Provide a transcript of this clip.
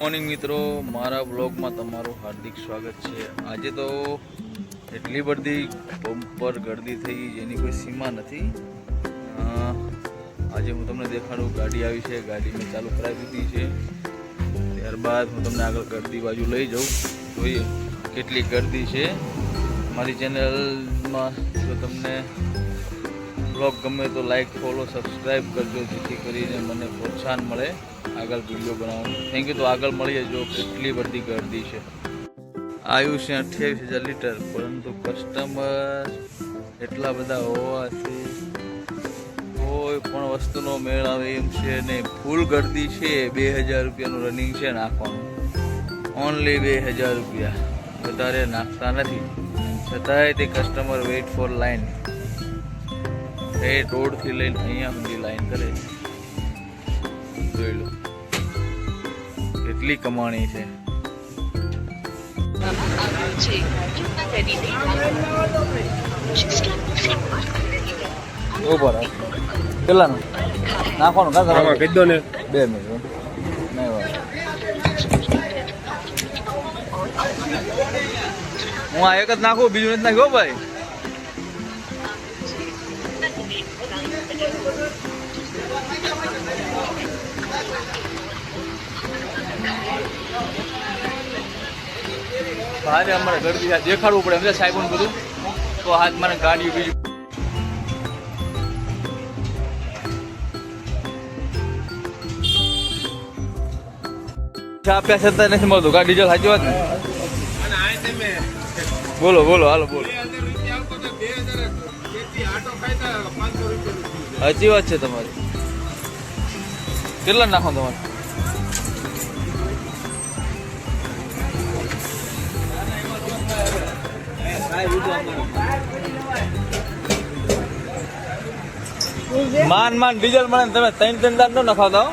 Morning મિત્રો, મારા બ્લોગમાં તમારું હાર્દિક સ્વાગત છે। આજે તો એટલી બધી બમ્પર ગર્દી થઈ જેની કોઈ સીમા નથી। આજે હું તમને દેખાડું, ગાડી આવી છે, ગાડી મેં ચાલુ કરાવી દીધી છે। ત્યારબાદ હું તમને આગળ ગર્દી બાજુ લઈ જાઉં, જોઈએ કેટલી ગર્દી છે। મારી ચેનલમાં જો તમને બ્લોગ ગમે તો લાઈક, ફોલો, સબસ્ક્રાઈબ કરજો, જેથી કરીને મને પ્રોત્સાહન મળે આગળ વિડીયો બનાવવાનું। Thank you. તો આગળ મળીએ। જો કેટલી બધી ગર્દી છે। આવ્યું છે 28,000 લીટર, પરંતુ કસ્ટમર એટલા બધા હોવાથી કોઈ પણ વસ્તુનો મેળ આવે એમ છે નહીં। ફૂલ ગર્દી છે। 2,000 રૂપિયાનું રનિંગ છે નાખવાનું, ઓનલી 2,000 રૂપિયા, વધારે નાખતા નથી। છતાંય તે કસ્ટમર વેઇટ ફોર લાઈન, એ રોડથી લઈને અહીંયા સુધી લાઈન કરે છે। જોઈ લો કેટલી કમાણી છે। ઉપર કેટલાનું નાખવાનું? કા કહી દો ને, 2 મિનિટ નહીં વાત। હું આ એક જ નાખું, બીજું નથી નાખ્યો ભાઈ। ભારે અમારે ગરદી દેખાડવું પડે એમ સાહેબ બધું, તો હાથ મને ગાડી બીજું આપ્યા છતાં નથી મળતું। ગાડી ડીઝલ સાચી વાત ને? બોલો બોલો, હાલો બોલો। સાચી વાત છે તમારી। કેટલા નાખો તમારે? માન માન ડીઝલ મળે તમે 3 દાંત નો નખાવતા હો।